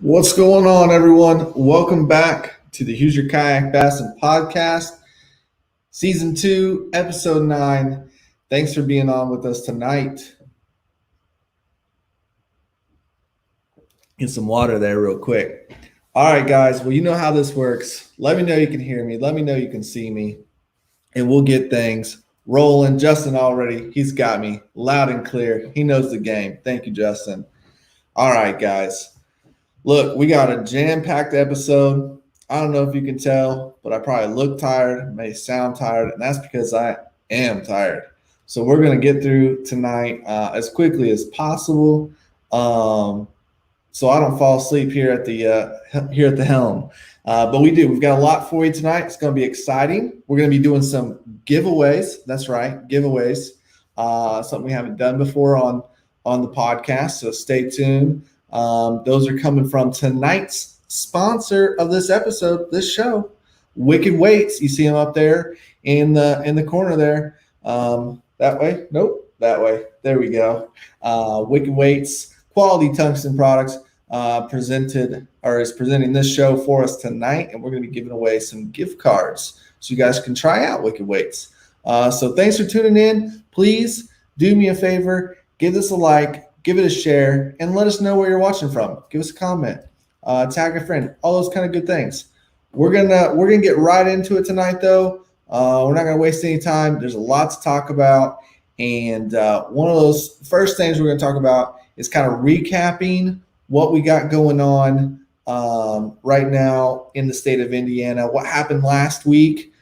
What's going on, everyone? Welcome back to the Hoosier Kayak Bassin Podcast, Season 2, Episode 9. Thanks for being on with us tonight. Get some water there real quick. All right, guys. Well, you know how this works. Let me know you can hear me. Let me know you can see me. And we'll get things rolling. Justin already, he's got me loud and clear. He knows the game. Thank you, Justin. All right, guys. Look, we got a jam-packed episode. I don't know if you can tell, but I probably look tired, may sound tired, and that's because I am tired. So we're going to get through tonight as quickly as possible, so I don't fall asleep here at the helm. But we do. We've got a lot for you tonight. It's going to be exciting. We're going to be doing some giveaways. That's right, giveaways. Something we haven't done before on the podcast. So stay tuned. Those are coming from tonight's sponsor of this episode, this show, Wicked Weights. You see them up there in the corner there. That way? Nope. That way. There we go. Wicked Weights Quality Tungsten products is presenting this show for us tonight, and we're going to be giving away some gift cards so you guys can try out Wicked Weights. So thanks for tuning in. Please do me a favor, give this a like. Give it a share, and let us know where you're watching from. Give us a comment, tag a friend, all those kind of good things. We're gonna get right into it tonight, though. We're not gonna waste any time. There's a lot to talk about, and one of those first things we're gonna talk about is kind of recapping what we got going on right now in the state of Indiana. What happened last week?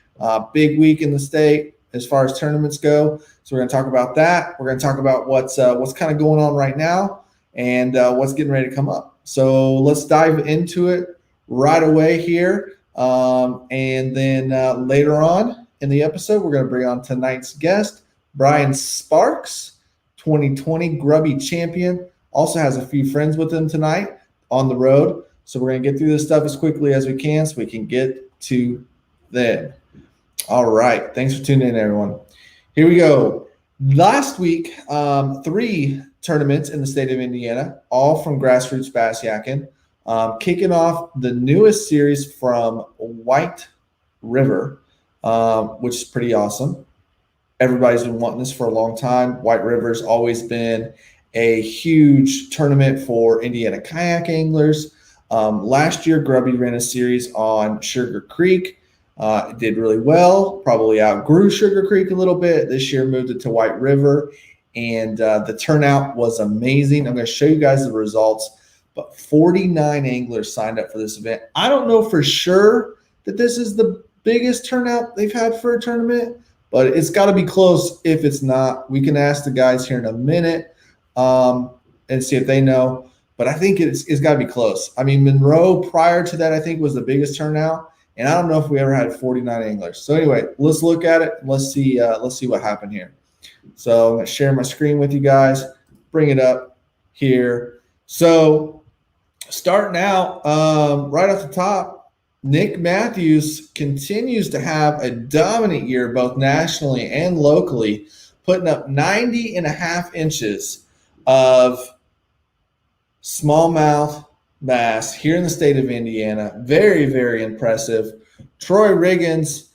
Big week in the state as far as tournaments go. So we're going to talk about that. We're going to talk about what's kind of going on right now and what's getting ready to come up. So let's dive into it right away here. And then later on in the episode, we're going to bring on tonight's guest, Bryan Sparks, 2020 Grby champion. Also has a few friends with him tonight on the road. So we're going to get through this stuff as quickly as we can so we can get to them. All right. Thanks for tuning in, everyone. Here we go. Last week, 3 tournaments in the state of Indiana, all from grassroots bass yakking. Kicking off the newest series from White River, which is pretty awesome. Everybody's been wanting this for a long time. White River's always been a huge tournament for Indiana kayak anglers. Last year, Grby ran a series on Sugar Creek. It did really well, probably outgrew Sugar Creek a little bit. This year moved it to White River, and the turnout was amazing. I'm going to show you guys the results, but 49 anglers signed up for this event. I don't know for sure that this is the biggest turnout they've had for a tournament, but it's got to be close. If it's not, we can ask the guys here in a minute and see if they know, but I think it's got to be close. I mean, Monroe prior to that, I think, was the biggest turnout. And I don't know if we ever had 49 anglers. So anyway, let's look at it. Let's see what happened here. So I'm going to share my screen with you guys, bring it up here. So starting out right off the top, Nick Matthews continues to have a dominant year, both nationally and locally, putting up 90.5 inches of smallmouth bass here in the state of Indiana. Very, very impressive. Troy Riggins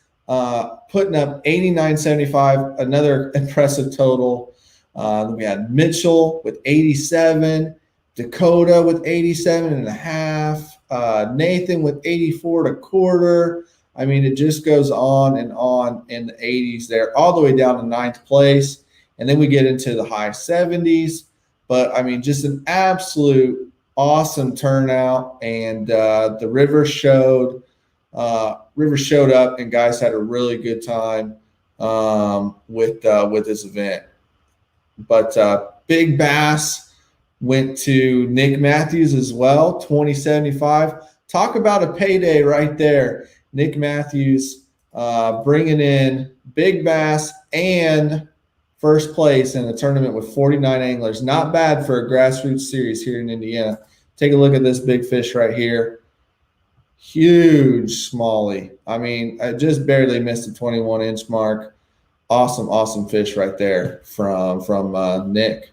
putting up 89.75, another impressive total. Then we had Mitchell with 87, Dakota with 87.5, Nathan with 84.25. I mean, it just goes on and on in the 80s there, all the way down to 9th place. And then we get into the high 70s. But, I mean, just an absolute awesome turnout, and the river showed up, and guys had a really good time with this event. But big bass went to Nick Matthews as well, 20.75. Talk about a payday right there. Nick Matthews bringing in big bass and first place in a tournament with 49 anglers. Not bad for a grassroots series here in Indiana. Take a look at this big fish right here. Huge smallie. I mean, I just barely missed the 21-inch mark. Awesome fish right there from Nick.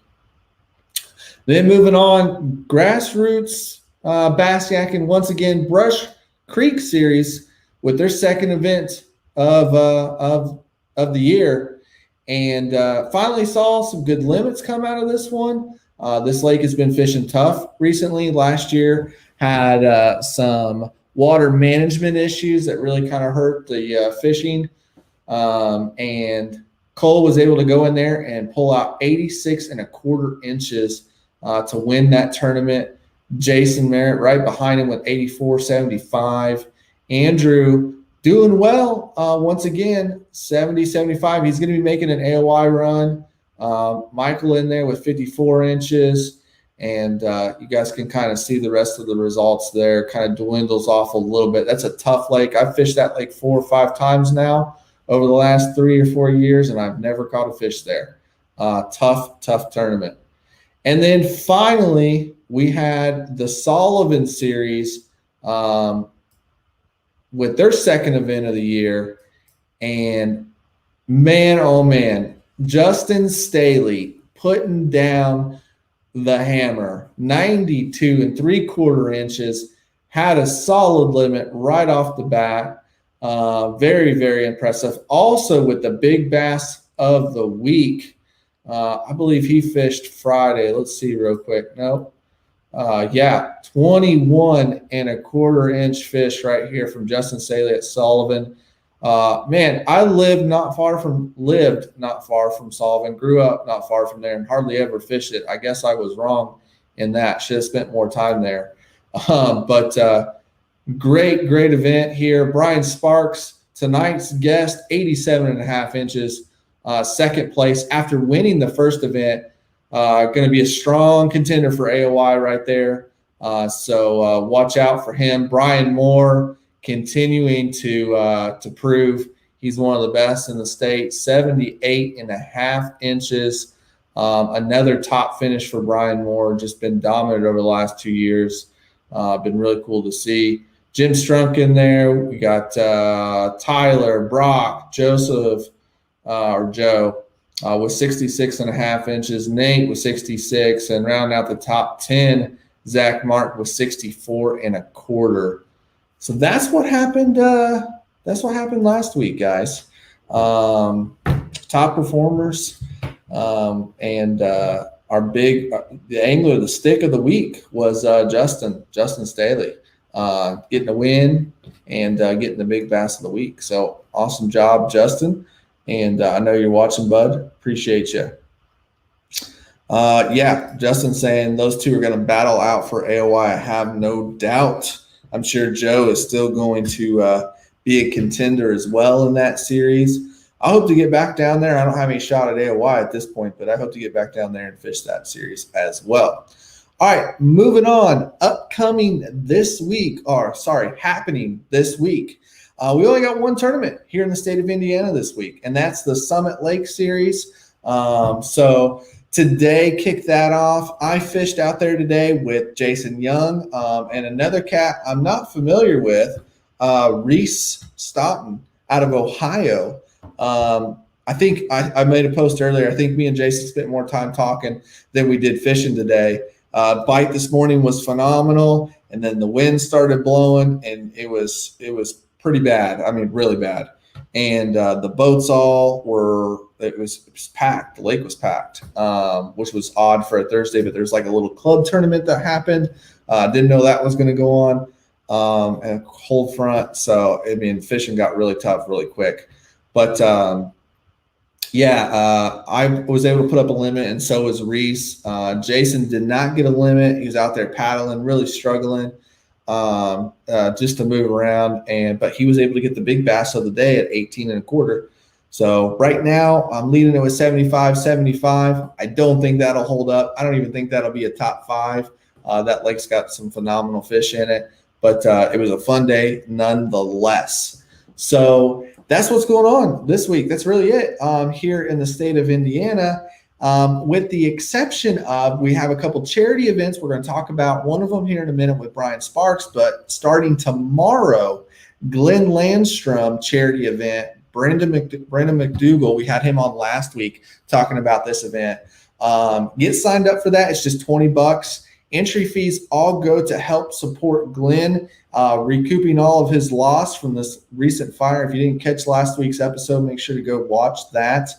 Then moving on, grassroots bass yakking once again. Brush Creek Series with their second event of the year, and finally saw some good limits come out of this one. This lake has been fishing tough recently. Last year had some water management issues that really kind of hurt the fishing, and Cole was able to go in there and pull out 86.25 inches to win that tournament. Jason Merritt right behind him with 84.75. Andrew doing well once again, 70.75. He's going to be making an AOI run. Michael in there with 54 inches. And you guys can kind of see the rest of the results there. Kind of dwindles off a little bit. That's a tough lake. I've fished that lake 4 or 5 times now over the last 3 or 4 years, and I've never caught a fish there. Tough tournament. And then finally, we had the Sullivan Series with their second event of the year. And man, oh man, Justin Staley putting down the hammer, 92.75 inches, had a solid limit right off the bat. Very, very impressive. Also with the big bass of the week, I believe he fished Friday. Let's see real quick. No. 21.25 inch fish right here from Justin Staley at Sullivan. Man, I lived not far from Sullivan, grew up not far from there, and hardly ever fished it. I guess I was wrong in that. Should have spent more time there. But great event here. Bryan Sparks, tonight's guest, 87.5 inches, second place after winning the first event. Going to be a strong contender for AOI right there. So watch out for him. Brian Moore continuing to prove he's one of the best in the state, 78.5 inches. Another top finish for Brian Moore, just been dominant over the last 2 years. Been really cool to see. Jim Strunk in there. We got Tyler, Brock, Joseph, or Joe with 66.5 inches. Nate with 66, and round out the top 10, Zach Mark with 64.25. So that's what happened. That's what happened last week, guys. Top performers, and our big the angler, the stick of the week was Justin Staley, getting a win and getting the big bass of the week. So awesome job, Justin. And I know you're watching, bud. Appreciate you. Yeah, Justin saying those two are going to battle out for AOI. I have no doubt. I'm sure Joe is still going to be a contender as well in that series. I hope to get back down there. I don't have any shot at AOI at this point, but I hope to get back down there and fish that series as well. All right, moving on. Happening this week. We only got one tournament here in the state of Indiana this week, and that's the Summit Lake Series. So today, kicked that off. I fished out there today with Jason Young and another cat I'm not familiar with, Reese Stoughton out of Ohio. I think I made a post earlier. I think me and Jason spent more time talking than we did fishing today. Bite this morning was phenomenal, and then the wind started blowing, and it was pretty bad. I mean, really bad. And the boats all were, it was packed. The lake was packed, which was odd for a Thursday, but there's like a little club tournament that happened. Didn't know that was going to go on, and a cold front. So, I mean, fishing got really tough really quick. But, I was able to put up a limit, and so was Reese. Jason did not get a limit. He was out there paddling, really struggling. Just to move around, but he was able to get the big bass of the day at 18.25. So right now I'm leading it with 75. I don't think that'll hold up. I don't even think that'll be a top 5. That lake's got some phenomenal fish in it, but it was a fun day nonetheless. So that's what's going on this week. That's really it here in the state of Indiana. With the exception of, we have a couple charity events we're going to talk about. One of them here in a minute with Bryan Sparks, but starting tomorrow, Glenn Landstrom charity event. Brendan McDougall, we had him on last week talking about this event. Get signed up for that. It's just $20, Entry fees all go to help support Glenn recouping all of his loss from this recent fire. If you didn't catch last week's episode, make sure to go watch that,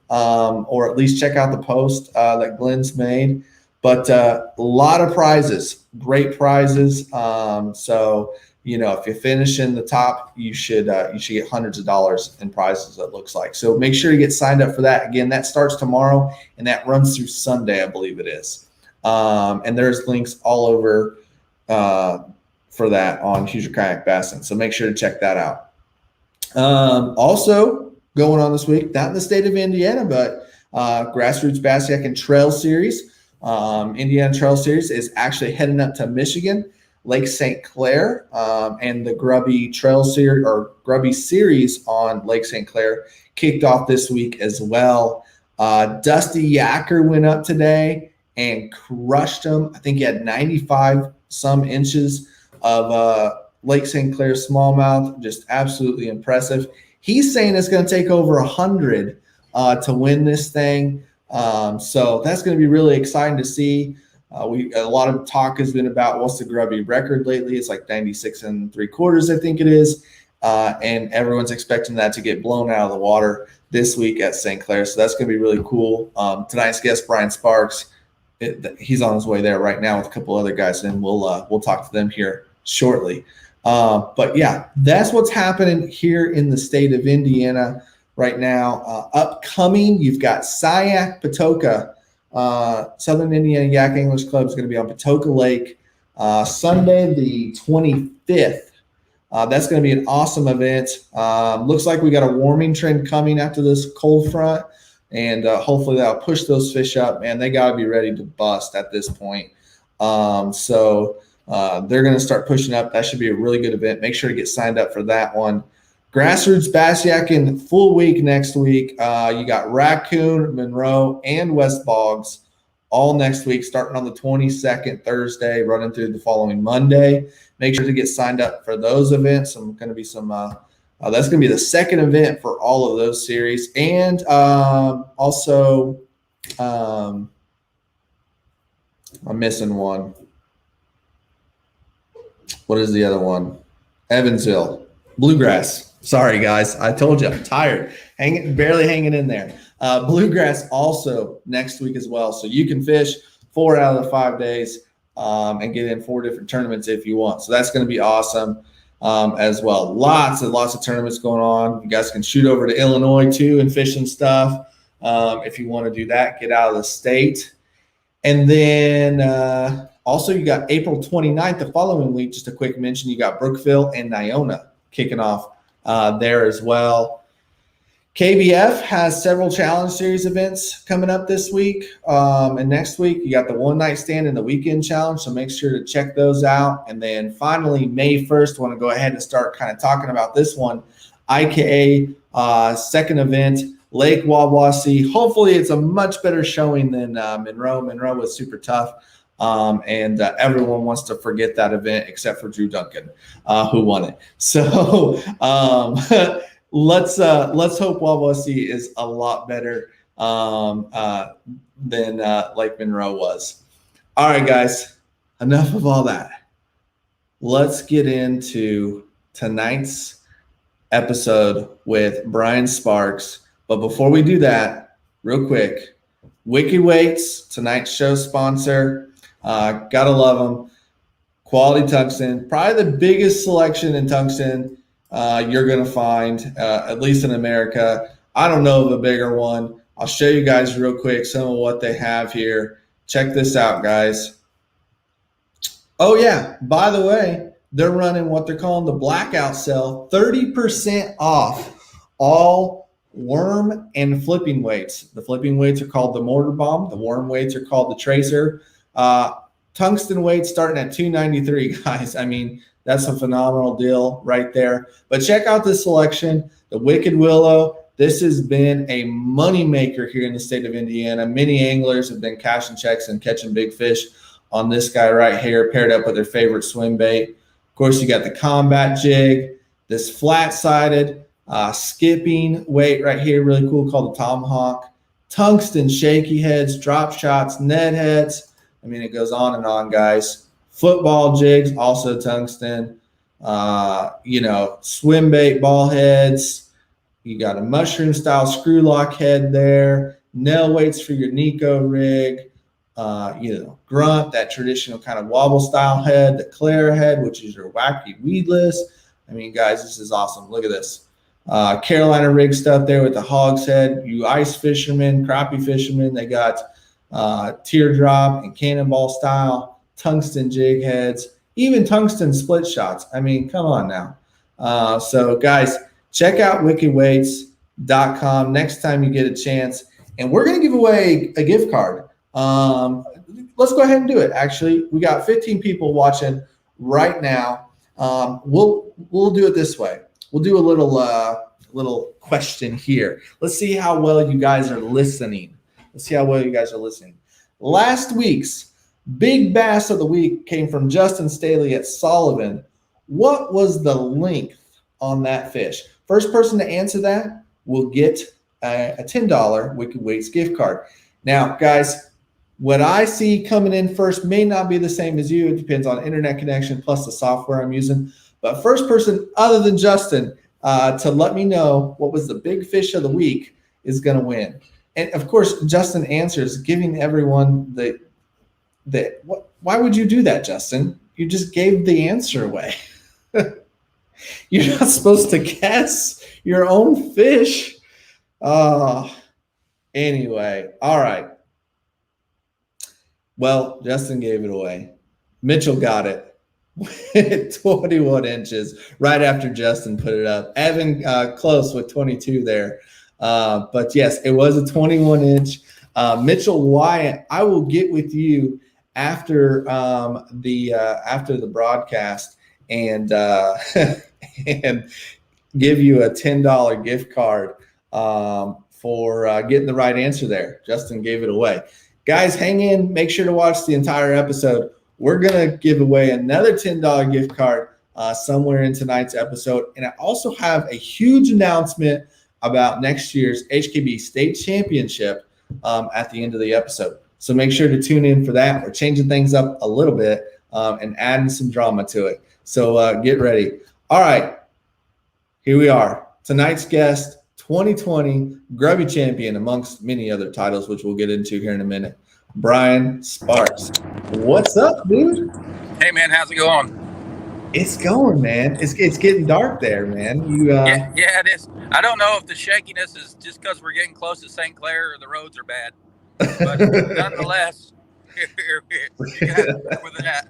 or at least check out the post that Glenn's made. But a lot of prizes, great prizes. So if you finish in the top, you should get hundreds of dollars in prizes, it looks like. So make sure you get signed up for that. Again, that starts tomorrow and that runs through Sunday, I believe it is. And there's links all over for that on Hoosier Kayak Bassin. So make sure to check that out. Also going on this week, not in the state of Indiana, but Grassroots Bass Yak and Trail Series. Indiana Trail Series is actually heading up to Michigan, Lake St. Clair, and the Grby Trail Series or Grby Series on Lake St. Clair kicked off this week as well. Dusty Yacker went up today and crushed them. I think he had 95 some inches of Lake St. Clair smallmouth, just absolutely impressive. He's saying it's going to take over 100 to win this thing. So that's going to be really exciting to see. A lot of talk has been about what's the Grby record lately. It's like 96 3/4, I think it is. And everyone's expecting that to get blown out of the water this week at St. Clair. So that's going to be really cool. Tonight's guest, Bryan Sparks, he's on his way there right now with a couple other guys, and we'll talk to them here shortly. But yeah, that's what's happening here in the state of Indiana right now. Upcoming, you've got SIAC Patoka. Southern Indiana Yak English Club is going to be on Patoka Lake Sunday the 25th. That's going to be an awesome event. Looks like we got a warming trend coming after this cold front, and hopefully that'll push those fish up. Man, they got to be ready to bust at this point. So they're going to start pushing up. That should be a really good event. Make sure to get signed up for that one. Grassroots Bass Yakking full week next week. You got Raccoon, Monroe, and West Boggs all next week, starting on the 22nd, Thursday, running through the following Monday. Make sure to get signed up for those events. I'm going to be that's going to be the second event for all of those series. And also, I'm missing one. What is the other one? Evansville. Bluegrass. Sorry, guys. I told you I'm tired. Barely hanging in there. Bluegrass also next week as well. So you can fish 4 out of the 5 days and get in 4 different tournaments if you want. So that's going to be awesome as well. Lots of tournaments going on. You guys can shoot over to Illinois too and fish and stuff. If you want to do that, get out of the state. And then also you got April 29th, the following week, just a quick mention, you got Brookville and Niona kicking off there as well. KBF has several challenge series events coming up this week and next week. You got the one night stand and the weekend challenge, so make sure to check those out. And then finally, May 1st, want to go ahead and start kind of talking about this one. IKA second event, Lake Wawasee. Hopefully it's a much better showing than Monroe. Monroe was super tough. And everyone wants to forget that event except for Drew Duncan, who won it. So let's hope Wawasee is a lot better than Lake Monroe was. All right, guys, enough of all that. Let's get into tonight's episode with Bryan Sparks. But before we do that, real quick, Wicked Weights, tonight's show sponsor. Gotta love them. Quality tungsten, probably the biggest selection in tungsten you're going to find, at least in America. I don't know of a bigger one. I'll show you guys real quick some of what they have here. Check this out, guys. Oh, yeah. By the way, they're running what they're calling the blackout sale, 30% off all worm and flipping weights. The flipping weights are called the mortar bomb. The worm weights are called the tracer. Tungsten weights starting at $293, guys. I mean, that's a phenomenal deal right there. But check out this selection, the Wicked Willow. This has been a moneymaker here in the state of Indiana. Many anglers have been cashing checks and catching big fish on this guy right here, paired up with their favorite swim bait. Of course, you got the combat jig, this flat-sided skipping weight right here, really cool, called the Tomahawk. Tungsten shaky heads, drop shots, Ned heads, I mean, it goes on, guys. Football jigs, also tungsten. Swim bait ball heads. You got a mushroom style screw lock head there. Nail weights for your Nico rig. Grunt, that traditional kind of wobble style head. The Claire head, which is your wacky weedless. I mean, guys, this is awesome. Look at this. Carolina rig stuff there with the hog's head. You ice fishermen, crappie fishermen, they got teardrop and cannonball style tungsten jig heads, even tungsten split shots. I mean, come on now. So guys, check out wickedweights.com next time you get a chance. And we're going to give away a gift card. Let's go ahead and do it. Actually, we got 15 people watching right now. We'll do it this way. We'll do a little question here. Let's see how well you guys are listening. Last week's big bass of the week came from Justin Staley at Sullivan. What was the length on that fish? First person to answer that will get a $10 Wicked Weights gift card. Now, guys, what I see coming in first may not be the same as you. It depends on internet connection plus the software I'm using. But first person other than Justin to let me know what was the big fish of the week is going to win. And of course, Justin answers, giving everyone why would you do that, Justin? You just gave the answer away. You're not supposed to guess your own fish. Anyway, all right. Well, Justin gave it away. Mitchell got it. 21 inches right after Justin put it up. Evan close with 22 there. But yes, it was a 21 inch. Mitchell Wyatt, I will get with you after the broadcast and and give you a $10 gift card for getting the right answer there. Justin gave it away. Guys, hang in. Make sure to watch the entire episode. We're going to give away another $10 gift card somewhere in tonight's episode. And I also have a huge announcement about next year's HKB State Championship at the end of the episode. So make sure to tune in for that. We're changing things up a little bit and adding some drama to it. So get ready. All right. Here we are. Tonight's guest, 2020 Grby champion, amongst many other titles, which we'll get into here in a minute. Bryan Sparks. What's up, dude? Hey, man. How's it going? It's going, man. It's getting dark there, man. Yeah, it is. I don't know if the shakiness is just because we're getting close to St. Clair or the roads are bad. But nonetheless, you got to work with that.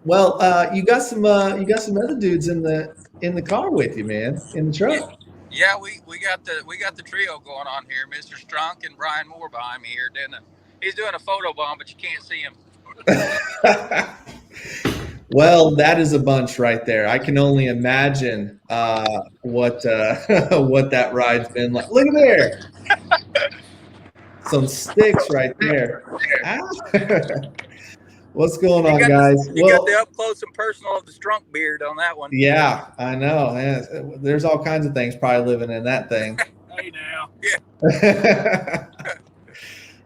Well, you got some other dudes in the car with you, man, in the truck. Yeah, we got the trio going on here. Mr. Strunk and Bryan Moore behind me here. He's doing a photo bomb, but you can't see him. Well, that is a bunch right there. I can only imagine what that ride's been like. Look at there. Some sticks right there. What's going on, guys? You got the up close and personal of the Strunk beard on that one. Yeah, I know. Yeah, there's all kinds of things probably living in that thing. Hey, now. Yeah.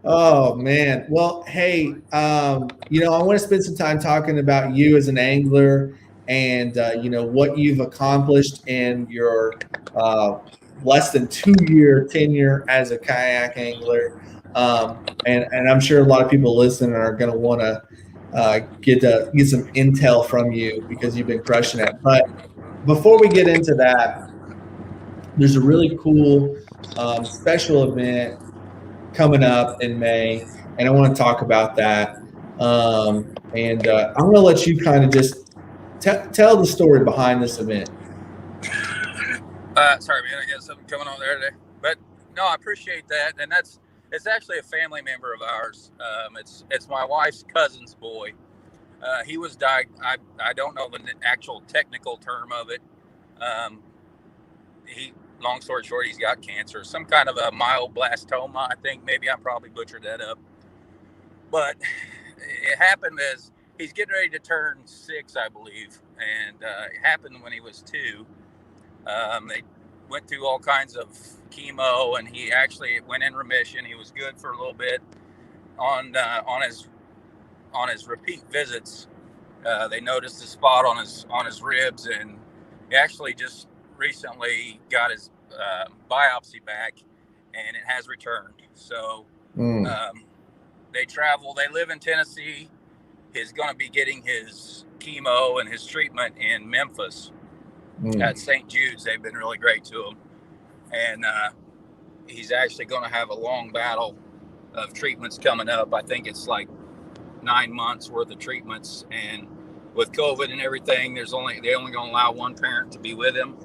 Oh, man. Well, hey, I want to spend some time talking about you as an angler and, what you've accomplished in your less than 2-year tenure as a kayak angler. And I'm sure a lot of people listening are going to want to get some intel from you because you've been crushing it. But before we get into that, there's a really cool special event coming up in May, and I want to talk about that. I'm going to let you kind of just tell the story behind this event. Sorry, man, I got something coming on there today. But no, I appreciate that, and it's actually a family member of ours. It's my wife's cousin's boy. He was diagnosed. I don't know the actual technical term of it. Long story short, he's got cancer, some kind of a myeloblastoma. I think maybe I probably butchered that up. But it happened as he's getting ready to turn 6, I believe. And it happened when he was 2. They went through all kinds of chemo, and he actually went in remission. He was good for a little bit. on his repeat visits, they noticed a spot on his ribs, and he actually just recently got his biopsy back, and it has returned. So they travel. They live in Tennessee. He's going to be getting his chemo and his treatment in Memphis at St. Jude's. They've been really great to him, and he's actually going to have a long battle of treatments coming up. I think it's like 9 months worth of treatments, and with COVID and everything, they only going to allow one parent to be with him.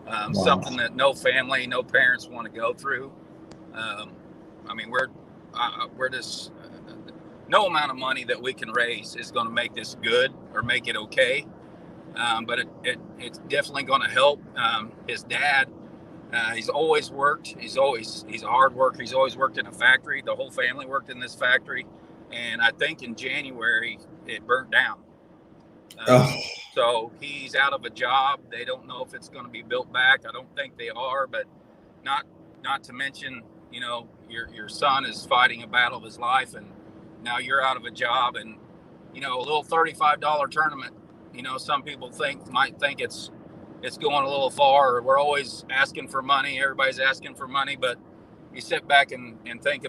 Wow. Something that no family, no parents want to go through. I mean, we're just no amount of money that we can raise is going to make this good or make it okay. But it's definitely going to help. His dad, he's always worked. He's a hard worker. He's always worked in a factory. The whole family worked in this factory. And I think in January it burnt down. So he's out of a job. They don't know if it's going to be built back. I don't think they are, but not to mention, you know, your son is fighting a battle of his life, and now you're out of a job, and, you know, a little $35 tournament, you know, some people might think it's going a little far, or we're always asking for money. Everybody's asking for money, but you sit back and think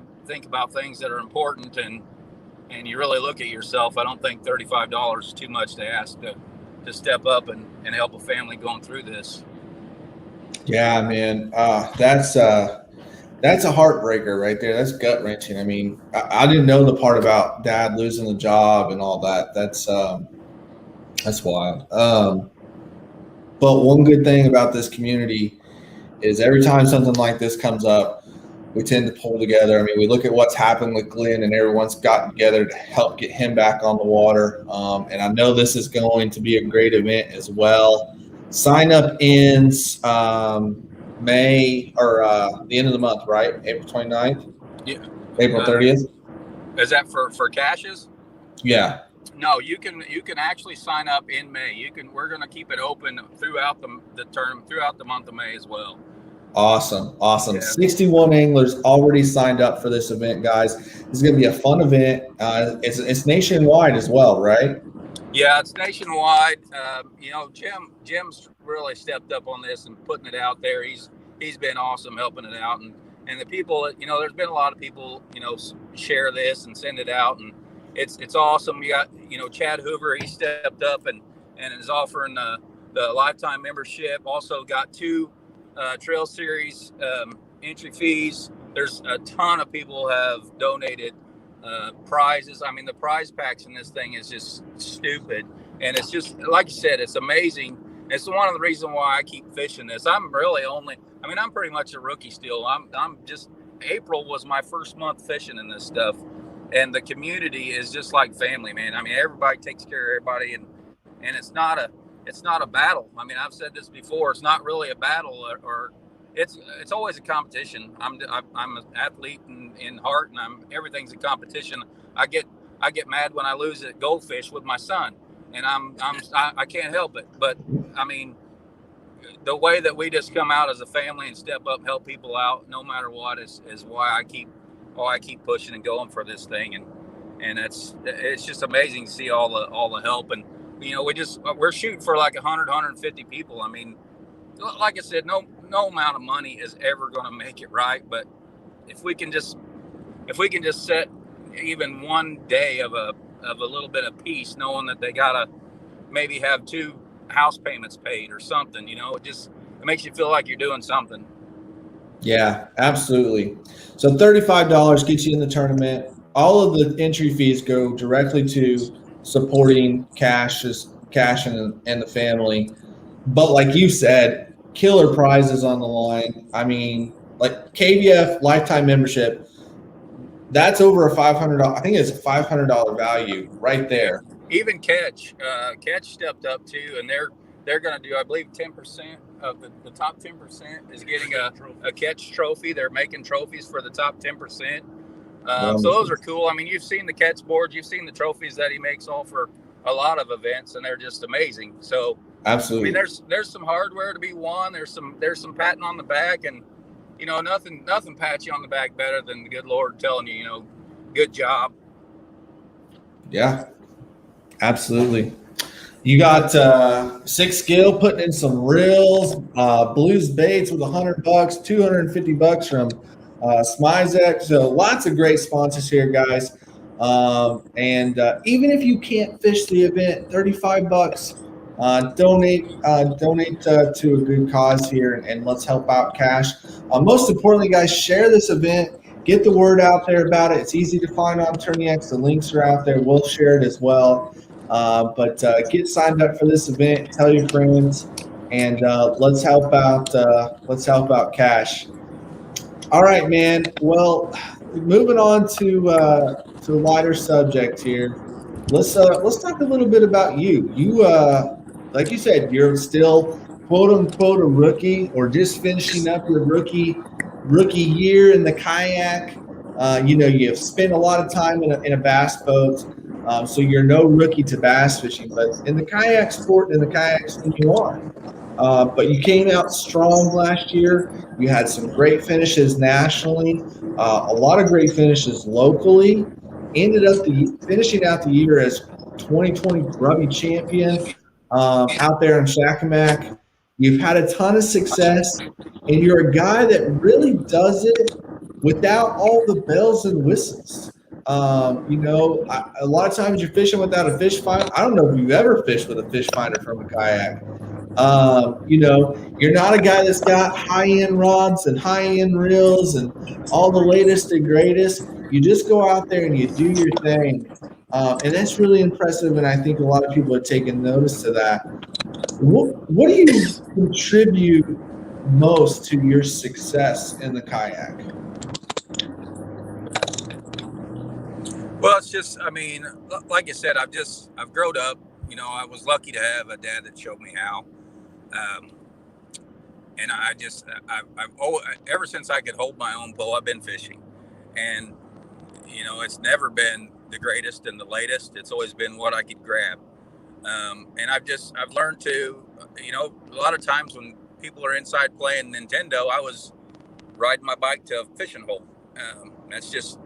about things that are important, and you really look at yourself. I don't think $35 is too much to ask to step up and help a family going through this. Yeah, man. That's a heartbreaker right there. That's gut wrenching. I mean, I didn't know the part about dad losing the job and all that. That's wild. But one good thing about this community is every time something like this comes up, we tend to pull together. I mean, we look at what's happened with Glenn, and everyone's gotten together to help get him back on the water. And I know this is going to be a great event as well. Sign up ends May or the end of the month, right? April 29th? Yeah. April 30th? Is that for caches? Yeah. No, you can actually sign up in May. We're going to keep it open throughout the term, throughout the month of May as well. Awesome. Yeah. 61 anglers already signed up for this event, guys. This is going to be a fun event. It's nationwide as well, right? Yeah, it's nationwide. You know, Jim's really stepped up on this and putting it out there. He's been awesome helping it out, and the people, you know, there's been a lot of people, you know, share this and send it out, and it's awesome. You got, you know, Chad Hoover, he stepped up and is offering the lifetime membership. Also got 2 Trail Series entry fees. There's a ton of people have donated prizes. I mean, the prize packs in this thing is just stupid, and it's just, like you said, it's amazing. It's one of the reasons why I keep fishing this. I'm pretty much a rookie still. April was my first month fishing in this stuff, and the community is just like family, man. I mean, everybody takes care of everybody, and it's not a battle. I mean, I've said this before. It's not really a battle, or it's always a competition. I'm an athlete in heart, and everything's a competition. I get mad when I lose at goldfish with my son, and I can't help it. But I mean, the way that we just come out as a family and step up, help people out, no matter what, is why I keep pushing and going for this thing, and it's just amazing to see all the help. And you know, we're shooting for like 150 people. I mean, like I said, no amount of money is ever going to make it right, but if we can just set even one day of a little bit of peace, knowing that they gotta maybe have 2 house payments paid or something, you know, it makes you feel like you're doing something. Yeah, absolutely. So $35 gets you in the tournament. All of the entry fees go directly to supporting Cash and the family. But like you said, killer prizes on the line. I mean, like KBF lifetime membership, that's over a $500. I think it's a $500 value right there. Even Catch stepped up too, and they're going to do, I believe, 10% of the top 10% is getting a Catch trophy. They're making trophies for the top 10%. So those are cool. I mean, you've seen the Catch boards, you've seen the trophies that he makes all for a lot of events, and they're just amazing. So absolutely, I mean, there's some hardware to be won. There's some patting on the back, and you know, nothing pats you on the back better than the good Lord telling you, you know, good job. Yeah, absolutely. You got Six Gill putting in some reels, Blues Baits with $100, $250 from Smizek. So lots of great sponsors here, guys. And even if you can't fish the event, $35. Donate to a good cause here, and let's help out Cash. Most importantly, guys, share this event. Get the word out there about it. It's easy to find on TourneyX. The links are out there. We'll share it as well. But get signed up for this event. Tell your friends, and let's help out. Let's help out Cash. All right, man. Well, moving on to a lighter subject here. Let's talk a little bit about you. You like you said, you're still quote unquote a rookie, or just finishing up your rookie year in the kayak. You've spent a lot of time in a bass boat, so you're no rookie to bass fishing. But in the kayak sport, in the kayak scene, you are. But you came out strong last year. You had some great finishes nationally, a lot of great finishes locally. Ended up finishing out the year as 2020 Grby champion out there in Shakamak. You've had a ton of success, and you're a guy that really does it without all the bells and whistles. A lot of times you're fishing without a fish finder. I don't know if you've ever fished with a fish finder from a kayak. You're not a guy that's got high-end rods and high-end reels and all the latest and greatest. You just go out there and you do your thing. And that's really impressive, and I think a lot of people are taking notice to that. What do you contribute most to your success in the kayak? Well, it's just, like I said, I've grown up. I was lucky to have a dad that showed me how. And I've ever since I could hold my own bow, I've been fishing. And, it's never been the greatest and the latest. It's always been what I could grab. And I've learned to, a lot of times when people are inside playing Nintendo, I was riding my bike to a fishing hole. That's just,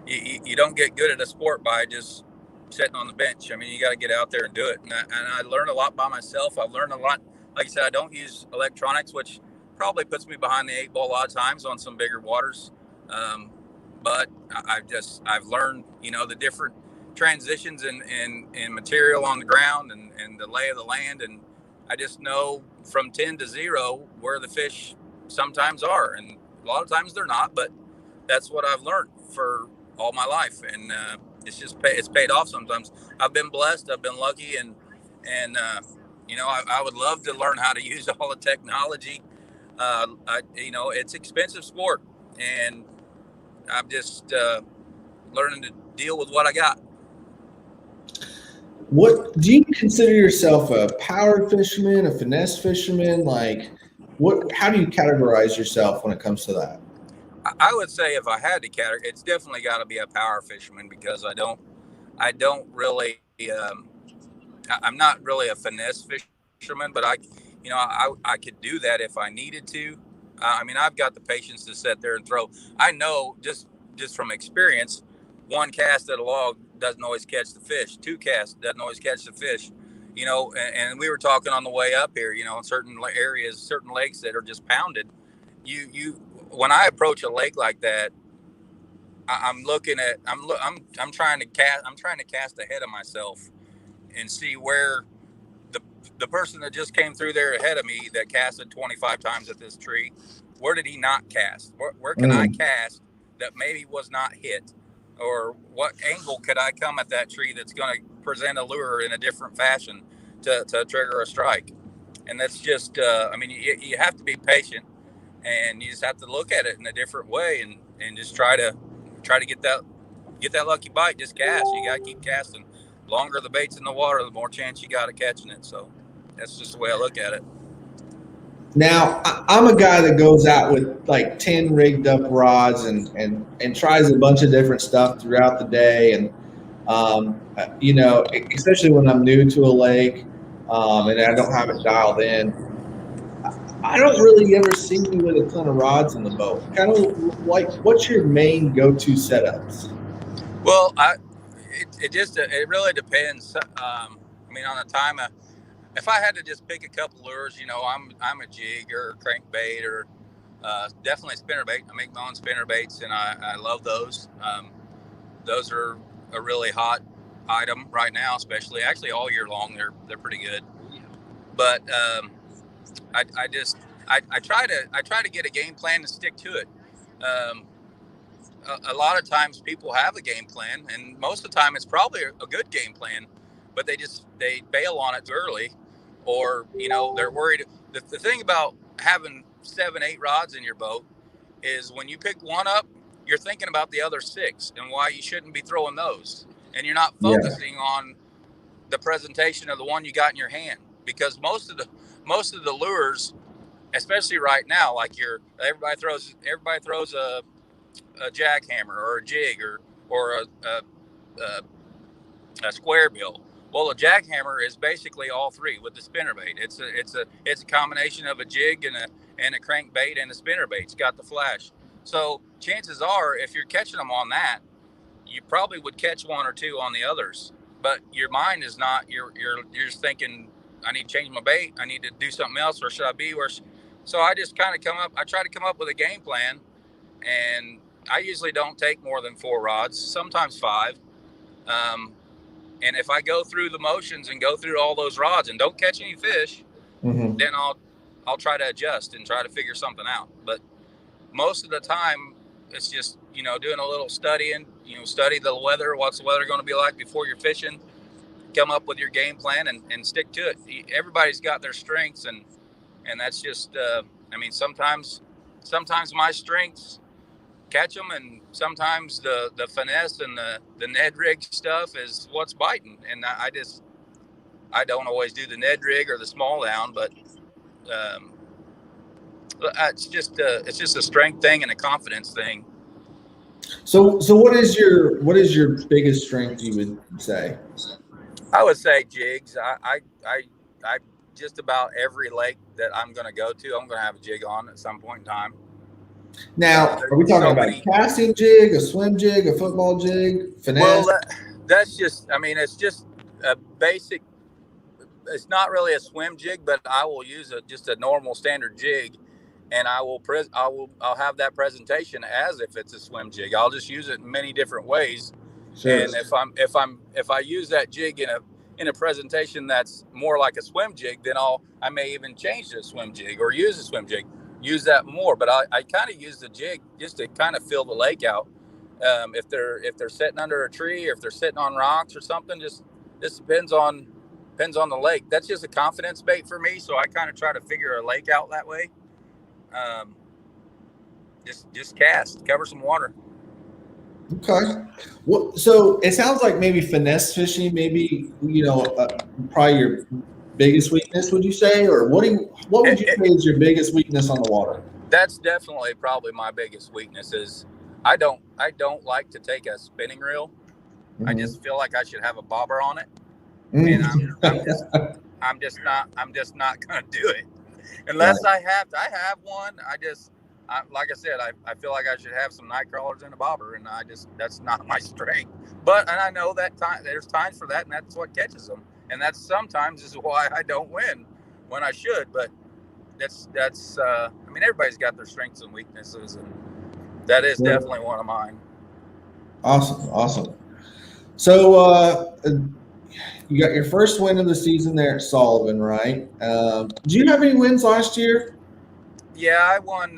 you don't get good at a sport by just sitting on the bench. You got to get out there and do it. And I learned a lot by myself. I've learned a lot. Like I said, I don't use electronics, which probably puts me behind the 8 ball a lot of times on some bigger waters. But I've learned, the different transitions in material on the ground and the lay of the land. And I just know from 10 to 0 where the fish sometimes are. And a lot of times they're not, but that's what I've learned for all my life. And it's paid off sometimes. I've been blessed. I've been lucky. And I would love to learn how to use all the technology. It's expensive sport, and I'm just learning to deal with what I got. What do you consider yourself, a power fisherman, a finesse fisherman? How do you categorize yourself when it comes to that? I would say if I had to categorize, it's definitely got to be a power fisherman, because I don't really, I'm not really a finesse fisherman, but I could do that if I needed to. I've got the patience to sit there and throw. I know just from experience, 1 cast at a log doesn't always catch the fish. 2 casts doesn't always catch the fish. And we were talking on the way up here, in certain areas, certain lakes that are just pounded. When I approach a lake like that, I'm trying to cast ahead of myself and see where the person that just came through there ahead of me that casted 25 times at this tree, where did he not cast? Where can I cast that maybe was not hit? Or what angle could I come at that tree that's going to present a lure in a different fashion to trigger a strike? And that's just, you have to be patient, and you just have to look at it in a different way and just try to get that lucky bite. Just cast. You got to keep casting. Longer the bait's in the water, the more chance you got of catching it. So that's just the way I look at it. Now, I'm a guy that goes out with 10 rigged up rods and tries a bunch of different stuff throughout the day. And, especially when I'm new to a lake and I don't have it dialed in, I don't really ever see you with a ton of rods in the boat. Kind of what's your main go-to setups? Well, it really depends. I mean, on the time. If I had to just pick a couple lures, I'm a jig or a crankbait or definitely spinnerbait. I make my own spinnerbaits, and I love those. Those are a really hot item right now, especially actually all year long. They're pretty good. But I try to get a game plan and stick to it. Um, a lot of times people have a game plan, and most of the time it's probably a good game plan, but they bail on it too early, or they're worried. The thing about having 7-8 rods in your boat is when you pick one up, you're thinking about the other 6 and why you shouldn't be throwing those, and you're not focusing on the presentation of the one you got in your hand, because most of the lures, especially right now, like everybody throws a jackhammer or a jig or a square bill. Well, a jackhammer is basically all three with the spinnerbait. It's a combination of a jig and a crankbait and a spinnerbait. It's got the flash. So chances are, if you're catching them on that, you probably would catch one or two on the others. But your mind is not. You're just thinking, I need to change my bait. I need to do something else. Where should I be? So I just kind of I try to come up with a game plan, and I usually don't take more than 4 rods, sometimes 5. And if I go through the motions and go through all those rods and don't catch any fish, then I'll try to adjust and try to figure something out. But most of the time, it's just doing a little studying. Study the weather. What's the weather going to be like before you're fishing? Come up with your game plan and stick to it. Everybody's got their strengths, and that's just. I mean, sometimes my strengths catch them, and sometimes the finesse and the Ned rig stuff is what's biting, and I don't always do the Ned rig or the small down, but it's just a strength thing and a confidence thing. So what is your biggest strength, you would say? I would say jigs. I just about every lake that I'm going to go to, I'm going to have a jig on at some point in time. Now, are we talking about a casting jig, a swim jig, a football jig, finesse? Well, that's just, I mean, it's just a basic, it's not really a swim jig, but I will use just a normal standard jig, and I'll have that presentation as if it's a swim jig. I'll just use it in many different ways. Sure. And if I use that jig in a presentation that's more like a swim jig, then I may even change to a swim jig or use a swim jig. Use that more, but I kind of use the jig just to kind of fill the lake out. If they're sitting under a tree or if they're sitting on rocks or something, just depends on the lake. That's just a confidence bait for me, so I kind of try to figure a lake out that way. Just cast, cover some water. Okay. Well, so it sounds like maybe finesse fishing, maybe probably your biggest weakness, would you say, or what would you say is your biggest weakness on the water? That's definitely probably my biggest weakness. Is I don't like to take a spinning reel. Mm-hmm. I just feel like I should have a bobber on it, and I'm just not gonna do it unless right. I have one. Like I said, I feel like I should have some night crawlers and a bobber, and that's not my strength. But I know that there's times for that, and that's what catches them. And that's sometimes is why I don't win when I should. But that's I mean, everybody's got their strengths and weaknesses, and that is definitely one of mine. Awesome. So you got your first win of the season there at Sullivan, right? Did you have any wins last year? Yeah, I won.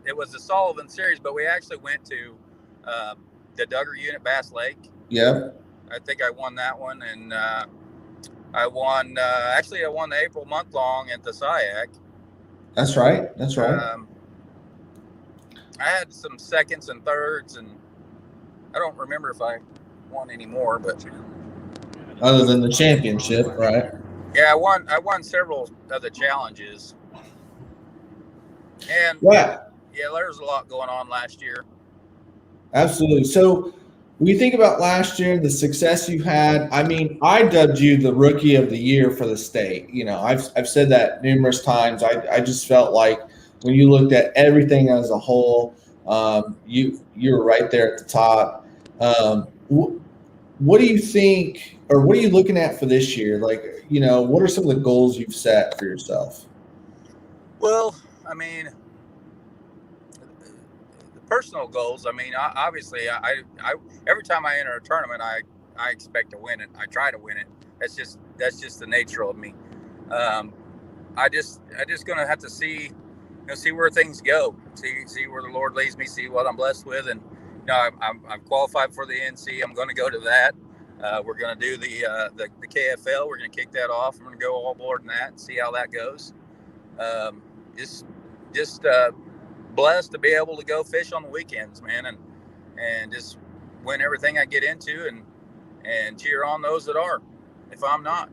It was the Sullivan Series, but we actually went to the Duggar Unit Bass Lake. Yeah. I think I won that one, and I won. Actually, I won the April month long at the SIAC. That's right. I had some seconds and thirds, and I don't remember if I won any more, but other than the championship, right? Yeah, I won several of the challenges, and yeah, there was a lot going on last year. Absolutely. So when you think about last year, the success you had, I mean, I dubbed you the rookie of the year for the state. I've said that numerous times. I just felt like when you looked at everything as a whole, you were right there at the top. What do you think, or what are you looking at for this year? Like, what are some of the goals you've set for yourself? Well, I mean, the personal goals. I mean, obviously, I every time I enter a tournament, I expect to win it. I try to win it. That's just the nature of me. Um, I just gonna have to see, see where things go, see where the Lord leads me, see what I'm blessed with, and I'm qualified for the NC. I'm going to go to that. We're going to do the KFL. We're going to kick that off. I'm going to go all aboard in that and see how that goes. Um, just blessed to be able to go fish on the weekends, man, and just win everything I get into, and cheer on those that are, if I'm not.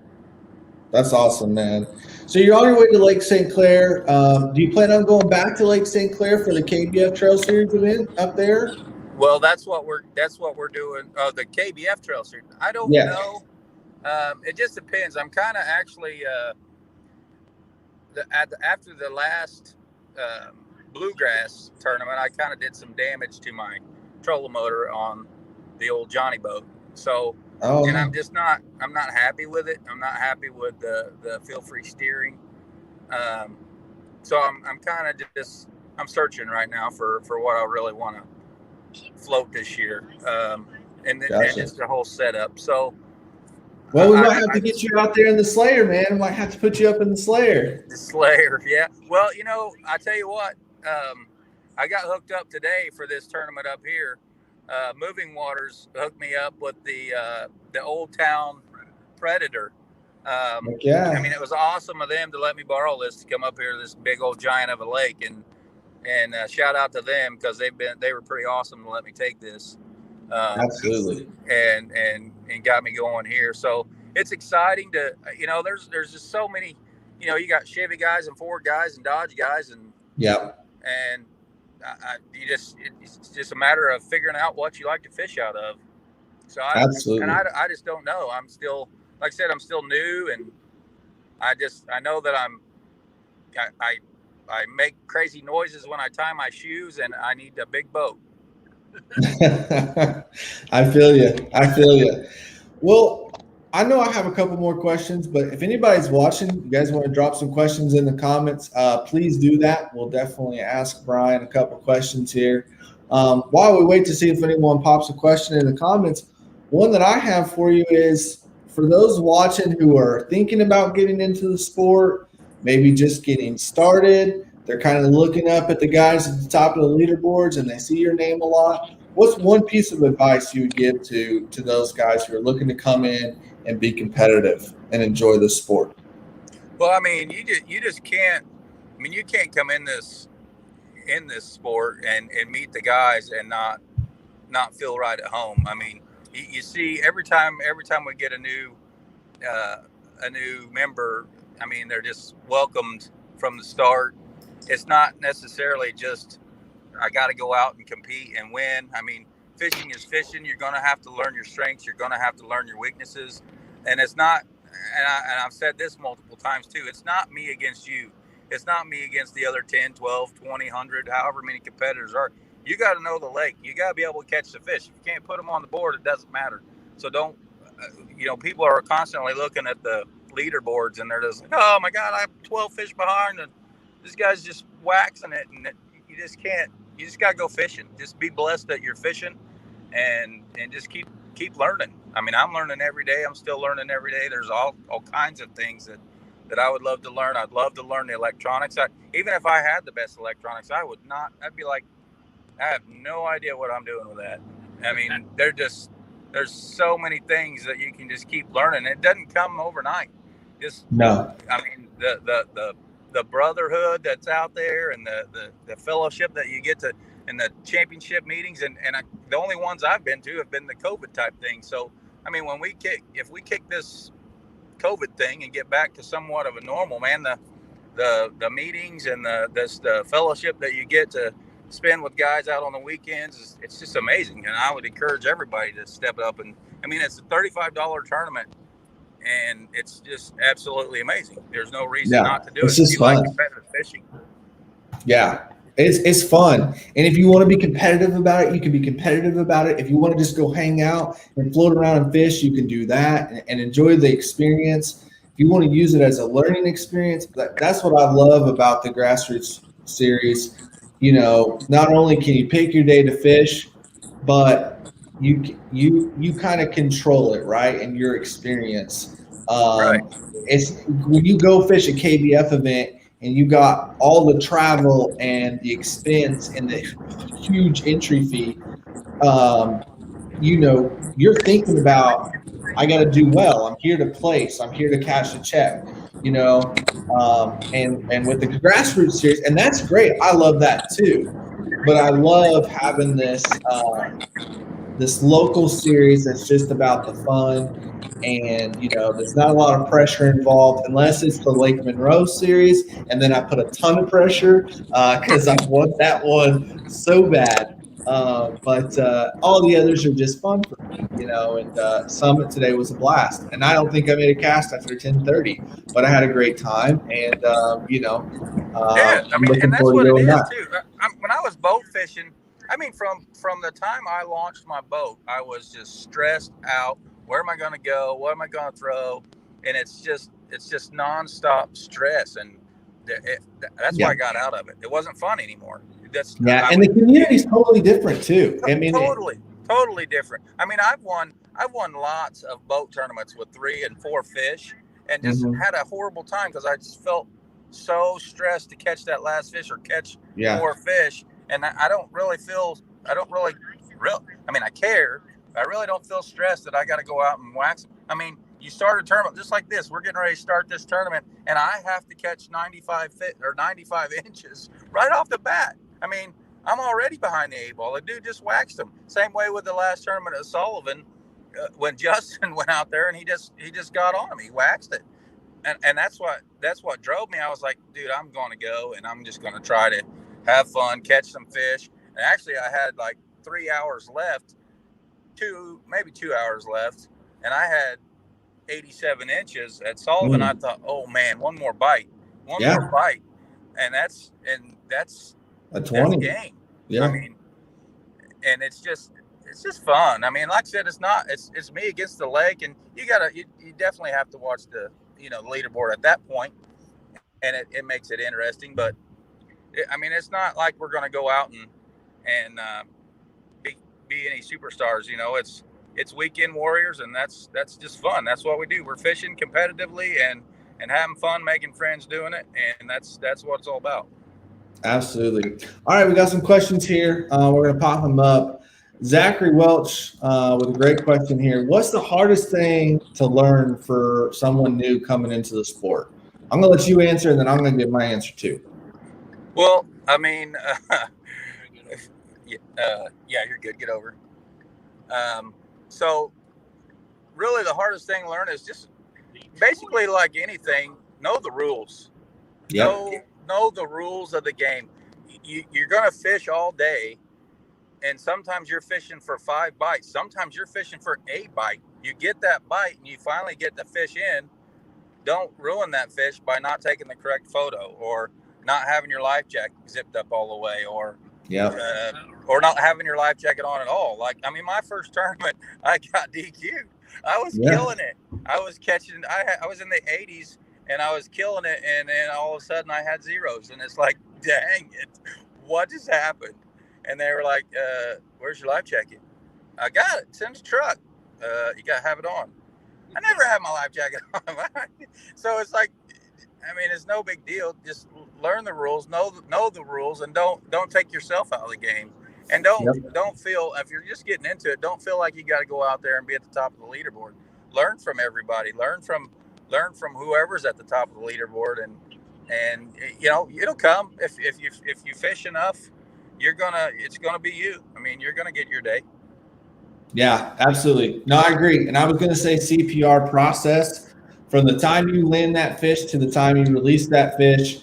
That's awesome, man. So you're on your way to Lake St. Clair. Do you plan on going back to Lake St. Clair for the KBF Trail Series event up there? Well, that's what we're doing. The KBF Trail Series. I don't know. It just depends. I'm kind of actually after the last bluegrass tournament, I kind of did some damage to my trolling motor on the old Johnny boat. So, and I'm not happy with it. I'm not happy with the feel free steering. So I'm kind of I'm searching right now for what I really want to float this year. And it's the whole setup. So, well, we might have to get you out there in the Slayer, man. We might have to put you up in the Slayer. The Slayer, yeah. Well, I tell you what, I got hooked up today for this tournament up here. Moving Waters hooked me up with the Old Town Predator. I mean, it was awesome of them to let me borrow this to come up here to this big old giant of a lake, and shout out to them because they were pretty awesome to let me take this. Absolutely. And got me going here. So it's exciting to, there's just so many, you got Chevy guys and Ford guys and Dodge guys, and and it's just a matter of figuring out what you like to fish out of. So I just don't know. I'm still, like I said, I'm still new, and I know that I make crazy noises when I tie my shoes, and I need a big boat. I feel you. Well, I know I have a couple more questions, but if anybody's watching, you guys want to drop some questions in the comments, please do that. We'll definitely ask Bryan a couple questions here. While we wait to see if anyone pops a question in the comments, one that I have for you is, for those watching who are thinking about getting into the sport, maybe just getting started, they're kind of looking up at the guys at the top of the leaderboards and they see your name a lot. What's one piece of advice you would give to those guys who are looking to come in and be competitive and enjoy the sport? Well, I mean, you just can't. I mean, you can't come in this sport and meet the guys and not feel right at home. I mean, you see every time we get a new member, I mean, they're just welcomed from the start. It's not necessarily just I got to go out and compete and win. I mean, fishing is fishing. You're going to have to learn your strengths. You're going to have to learn your weaknesses. And it's not, and I've said this multiple times too, it's not me against you. It's not me against the other 10, 12, 20, 100, however many competitors are. You got to know the lake. You got to be able to catch the fish. If you can't put them on the board, it doesn't matter. So don't, people are constantly looking at the leaderboards and they're just like, oh my God, I have 12 fish behind and this guy's just waxing it. And you just can't. You just got to go fishing. Just be blessed that you're fishing and just keep learning. I mean, I'm learning every day. I'm still learning every day. There's all kinds of things that I would love to learn. I'd love to learn the electronics. Even if I had the best electronics, I'd be like, I have no idea what I'm doing with that. I mean, there's so many things that you can just keep learning. It doesn't come overnight. No. I mean, the brotherhood that's out there and the fellowship that you get to in the championship meetings and the only ones I've been to have been the COVID type thing. So, I mean, if we kick this COVID thing and get back to somewhat of a normal, man, the meetings and the fellowship that you get to spend with guys out on the weekends, it's just amazing. And I would encourage everybody to step up. And I mean, it's a $35 tournament. And it's just absolutely amazing. There's no reason not to do it. It's just fun. Like competitive fishing. Yeah. It's fun. And if you want to be competitive about it, you can be competitive about it. If you want to just go hang out and float around and fish, you can do that and enjoy the experience. If you want to use it as a learning experience, that's what I love about the grassroots series. Not only can you pick your day to fish, but you kind of control it, right? And your experience. Right. It's when you go fish a KBF event and you got all the travel and the expense and the huge entry fee, you're thinking about, I got to do well. I'm here to place. I'm here to cash a check. And with the grassroots series, and that's great. I love that too. But I love having this local series that's just about the fun. And there's not a lot of pressure involved unless it's the Lake Monroe series, and then I put a ton of pressure because I want that one so bad. But all the others are just fun for me, and Summit today was a blast. And I don't think I made a cast after 10:30, but I had a great time, and Yeah, I I'm mean, looking and that's forward what to it doing is that. too. When I was boat fishing, I mean, from the time I launched my boat, I was just stressed out. Where am I going to go? What am I going to throw? And it's just nonstop stress, and that's why Yeah. I got out of it. It wasn't fun anymore. Yeah, and the community is totally different too. I mean, totally different. I mean, I've won lots of boat tournaments with 3 and 4 fish, and just had a horrible time because I just felt so stressed to catch that last fish or catch more fish. And I don't really, I mean, I care, but I really don't feel stressed that I got to go out and wax them. I mean, you start a tournament just like this. We're getting ready to start this tournament, and I have to catch 95 inches right off the bat. I mean, I'm already behind the 8 ball. The dude just waxed him. Same way with the last tournament at Sullivan, when Justin went out there and he just got on him. He waxed it, and that's what drove me. I was like, dude, I'm going to go and I'm just going to try to have fun, catch some fish. And actually, I had like 3 hours left, maybe 2 hours left, and I had 87 inches at Sullivan. I thought, oh man, one more bite, and that's a 20 game. Yeah. I mean, and it's just fun. I mean, like I said, it's me against the lake, and you definitely have to watch the leaderboard at that point, and it makes it interesting. But I mean, it's not like we're going to go out and be any superstars. It's weekend warriors, and that's just fun. That's what we do. We're fishing competitively and having fun, making friends doing it, and that's what it's all about. Absolutely. All right, we got some questions here. We're going to pop them up. Zachary Welch with a great question here. What's the hardest thing to learn for someone new coming into the sport? I'm going to let you answer, and then I'm going to give my answer too. Well, I mean, yeah, you're good. Get over. So really the hardest thing to learn is just basically like anything, know the rules. Know the rules of the game. You're going to fish all day, and sometimes you're fishing for 5 bites. Sometimes you're fishing for 8 bites. You get that bite and you finally get the fish in. Don't ruin that fish by not taking the correct photo or not having your life jacket zipped up all the way, or not having your life jacket on at all. Like, I mean, my first tournament, I got DQ'd. I was killing it. I was catching, I was in the 80s and I was killing it. And then all of a sudden I had zeros, and it's like, dang it, what just happened? And they were like, where's your life jacket? I got it. It's in the truck. You got to have it on. I never had my life jacket on. So it's like, I mean, it's no big deal. Just learn the rules, know the rules, and don't take yourself out of the game. And don't feel, if you're just getting into it, don't feel like you got to go out there and be at the top of the leaderboard. Learn from everybody. Learn from whoever's at the top of the leaderboard, and it'll come if you fish enough. It's gonna be you. I mean, you're gonna get your day. Yeah, absolutely. No, I agree. And I was going to say CPR process from the time you land that fish to the time you release that fish.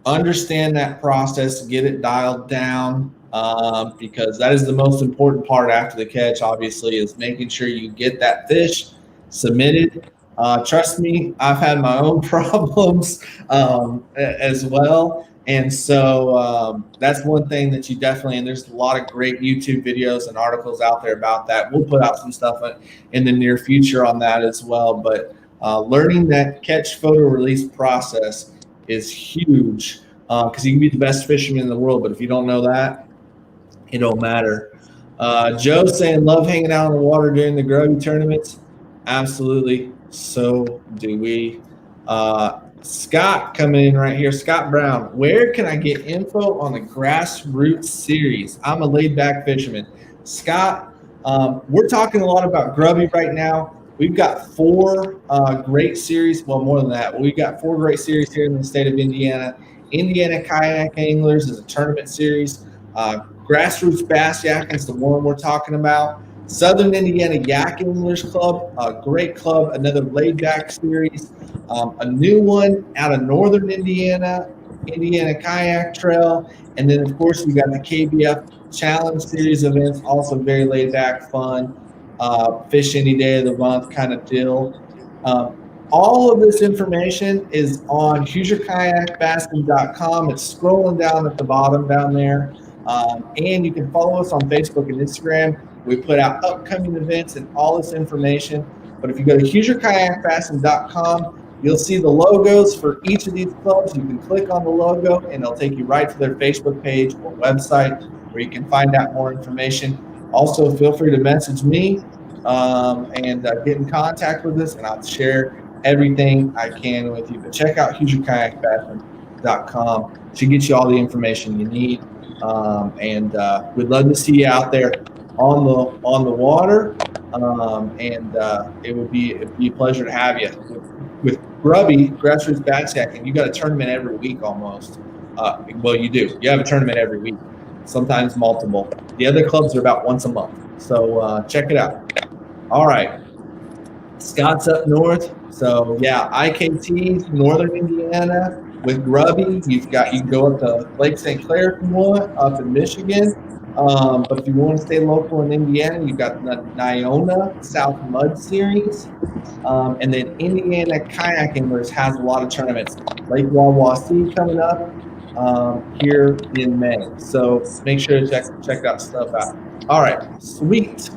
Understand that process, get it dialed down, because that is the most important part after the catch, obviously, is making sure you get that fish submitted. Trust me, I've had my own problems as well. And so that's one thing that you definitely, and there's a lot of great YouTube videos and articles out there about that. We'll put out some stuff in the near future on that as well. But learning that catch, photo, release process is huge because you can be the best fisherman in the world, but if you don't know that, it don't matter. Joe saying, love hanging out in the water during the Grby tournaments. Absolutely. So do we. Scott coming in right here. Scott Brown, where can I get info on the grassroots series? I'm a laid back fisherman. Scott, we're talking a lot about Grby right now. We've got 4 great series. Well, more than that. We've got 4 great series here in the state of Indiana. Indiana Kayak Anglers is a tournament series. Grassroots Bass Yakking is the one we're talking about. Southern Indiana Yak Anglers Club, a great club, another laid back series. A new one out of Northern Indiana, Indiana Kayak Trail. And then, of course, we got the KBF Challenge Series events, also very laid back, fun, fish any day of the month kind of deal. All of this information is on HoosierKayakBasking.com. It's scrolling down at the bottom down there. And you can follow us on Facebook and Instagram. We put out upcoming events and all this information. But if you go to HoosierKayakBasking.com, you'll see the logos for each of these clubs. You can click on the logo, and it'll take you right to their Facebook page or website where you can find out more information. Also, feel free to message me and get in contact with us, and I'll share everything I can with you. But check out HoosierKayakBasking.com to get you all the information you need. And we'd love to see you out there on the water. It would be a pleasure to have you. With Grby, Grassroots Bass Yakking, you got a tournament every week almost. Well, you do. You have a tournament every week, sometimes multiple. The other clubs are about once a month. So check it out. All right. Scott's up north. So, yeah, IKT, Northern Indiana. With Grby, you can go up to Lake St. Clair if you want, up in Michigan. But if you want to stay local in Indiana, you've got the Niona South Mud Series. And then Indiana Kayak Anglers has a lot of tournaments. Lake Wawasee coming up here in May. So make sure to check that stuff out. All right, sweet.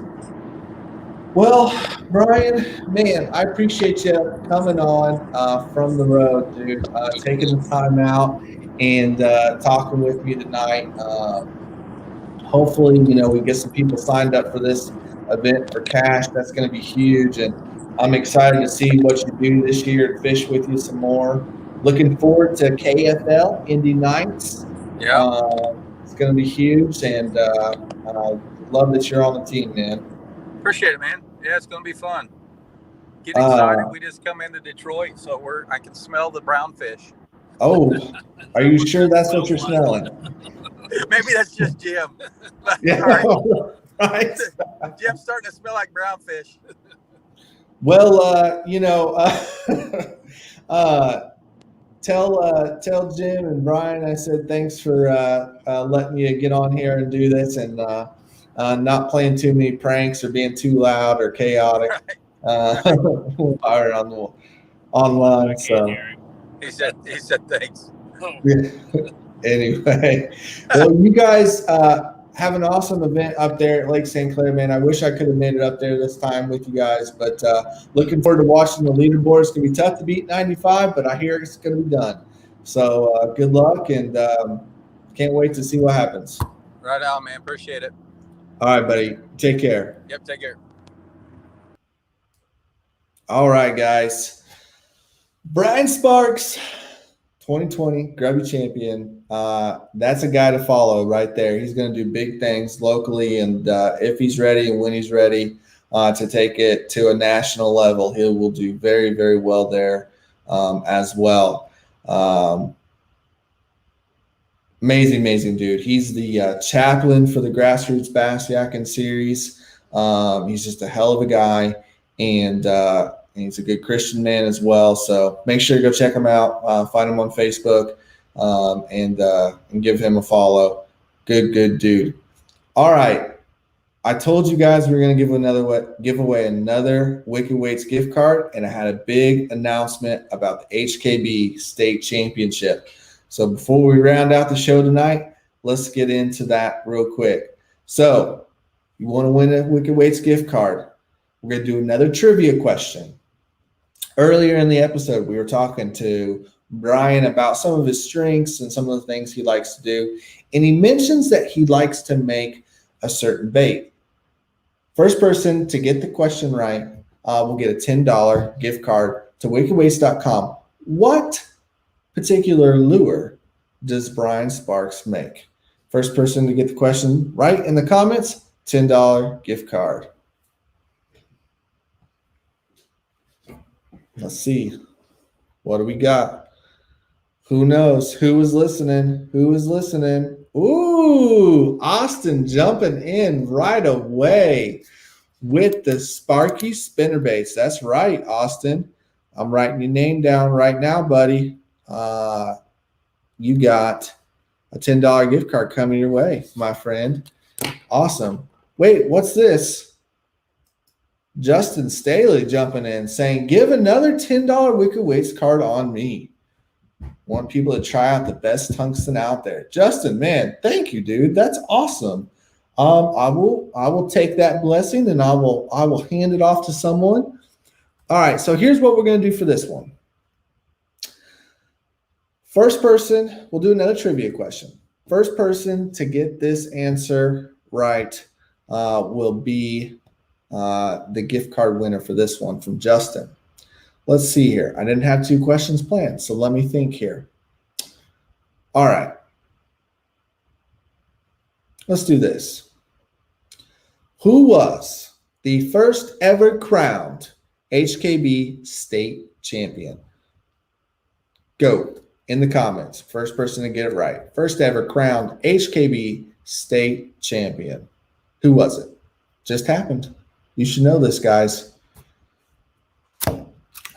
Well, Bryan, man, I appreciate you coming on from the road, dude, taking the time out and talking with me tonight. Hopefully, we get some people signed up for this event for cash. That's going to be huge, and I'm excited to see what you do this year and fish with you some more. Looking forward to KFL Indy Nights. Yeah, it's going to be huge, and love that you're on the team, man. Appreciate it, man. Yeah, it's going to be fun. Get excited. We just come into Detroit, so I can smell the brown fish. Oh, are you sure that's what you're smelling? Maybe that's just Jim. Yeah, right. Jim's starting to smell like brown fish. Well, tell Jim and Bryan I said thanks for letting you get on here and do this, and not playing too many pranks or being too loud or chaotic online. So he said thanks. Anyway, well, you guys have an awesome event up there at Lake St. Clair, man. I wish I could have made it up there this time with you guys, but looking forward to watching the leaderboard. It's going to be tough to beat 95, but I hear it's going to be done. So good luck, and can't wait to see what happens. Right on, man. Appreciate it. All right, buddy. Take care. Yep, take care. All right, guys. Bryan Sparks, 2020 Grby champion. That's a guy to follow right there. He's going to do big things locally, and if he's ready and when he's ready to take it to a national level, he will do very, very well there as well. Amazing dude. He's the chaplain for the Grassroots Bass Yakking series. He's just a hell of a guy, and he's a good Christian man as well. So make sure to go check him out. Find him on Facebook and give him a follow. Good dude. All right. I told you guys we were going to give away another Wicked Weights gift card, and I had a big announcement about the HKB State Championship. So before we round out the show tonight, let's get into that real quick. So you want to win a Wicked Weights gift card. We're going to do another trivia question. Earlier in the episode, we were talking to Bryan about some of his strengths and some of the things he likes to do. And he mentions that he likes to make a certain bait. First person to get the question right will get a $10 gift card to wickedweights.com. What particular lure does Bryan Sparks make? First person to get the question right in the comments, $10 gift card. Let's see. What do we got? Who knows? Who is listening? Who is listening? Ooh, Austin jumping in right away with the Sparky spinnerbaits. That's right, Austin. I'm writing your name down right now, buddy. You got a $10 gift card coming your way, my friend. Awesome. Wait, what's this? Justin Staley jumping in saying, give another $10 Wicked Weights card on me. Want people to try out the best tungsten out there. Justin, man, thank you, dude. That's awesome. I will take that blessing and I will hand it off to someone. All right, so here's what we're going to do for this one. First person, we'll do another trivia question. First person to get this answer right will be the gift card winner for this one from Justin. Let's see here. I didn't have 2 questions planned, so let me think here. All right. Let's do this. Who was the first ever crowned HKB state champion? Go in the comments. First person to get it right. First ever crowned HKB state champion. Who was it? Just happened. You should know this, guys.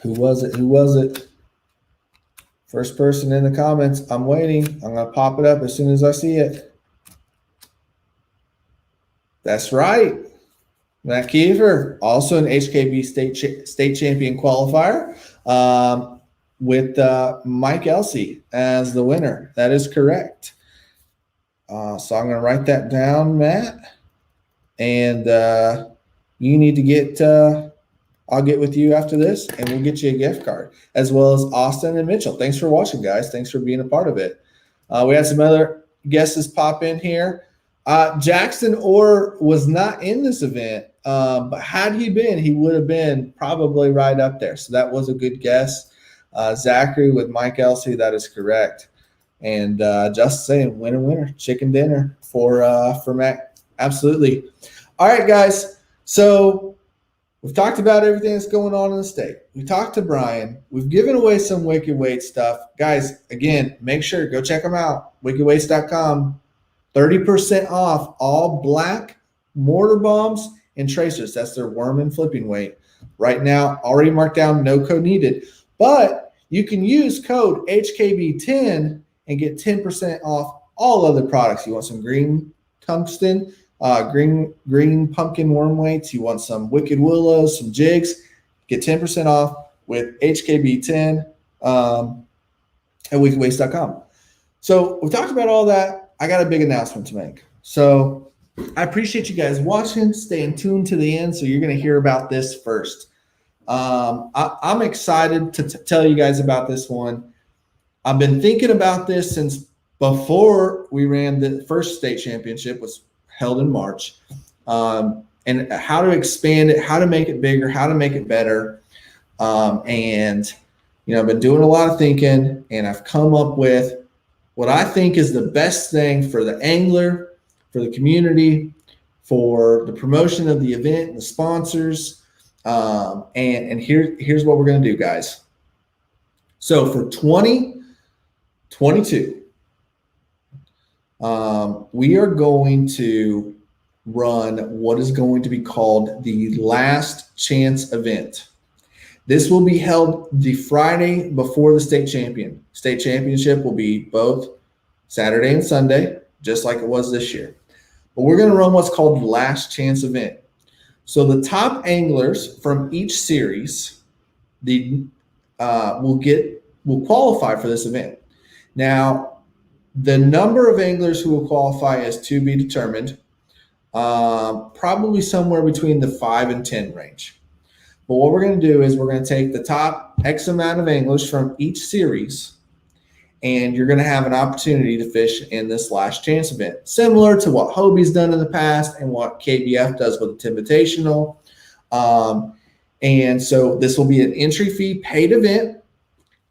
Who was it? Who was it? First person in the comments. I'm waiting. I'm going to pop it up as soon as I see it. That's right. Matt Kiefer, also an HKB state champion qualifier, with Mike Elsey as the winner. That is correct. So I'm going to write that down, Matt. And you need to get I'll get with you after this, and we'll get you a gift card, as well as Austin and Mitchell. Thanks for watching, guys. Thanks for being a part of it. We had some other guesses pop in here. Jackson Orr was not in this event, but had he been, he would have been probably right up there. So that was a good guess. Zachary with Mike Elsey, that is correct. And just saying, winner, chicken dinner for Matt. Absolutely. All right, guys. So we've talked about everything that's going on in the state. We talked to Bryan. We've given away some Wicked Weights stuff. Guys, again, make sure, go check them out. wickedweights.com. 30% off all black mortar bombs and tracers. That's their worm and flipping weight. Right now, already marked down, no code needed. But you can use code HKB10 and get 10% off all other products. You want some green tungsten, green pumpkin worm weights. You want some Wicked Willows, some jigs. Get 10% off with HKB10 at wickedweights.com. So we talked about all that. I got a big announcement to make. So I appreciate you guys watching, staying tuned to the end. So you're going to hear about this first. I'm excited to tell you guys about this one. I've been thinking about this since before we ran the first state championship, was held in March, and how to expand it, how to make it bigger, how to make it better. And, you know, I've been doing a lot of thinking, and I've come up with what I think is the best thing for the angler, for the community, for the promotion of the event and the sponsors. And here's what we're going to do, guys. So for 2022, we are going to run what is going to be called the Last Chance event. This will be held the Friday before the state championship will be both Saturday and Sunday, just like it was this year. But we're going to run what's called the Last Chance event. So the top anglers from each series will qualify for this event. Now, the number of anglers who will qualify is to be determined, probably somewhere between the 5 and 10 range. But what we're going to do is we're going to take the top X amount of anglers from each series, and you're going to have an opportunity to fish in this last chance event, similar to what Hobie's done in the past and what KBF does with the Invitational. And so this will be an entry fee paid event,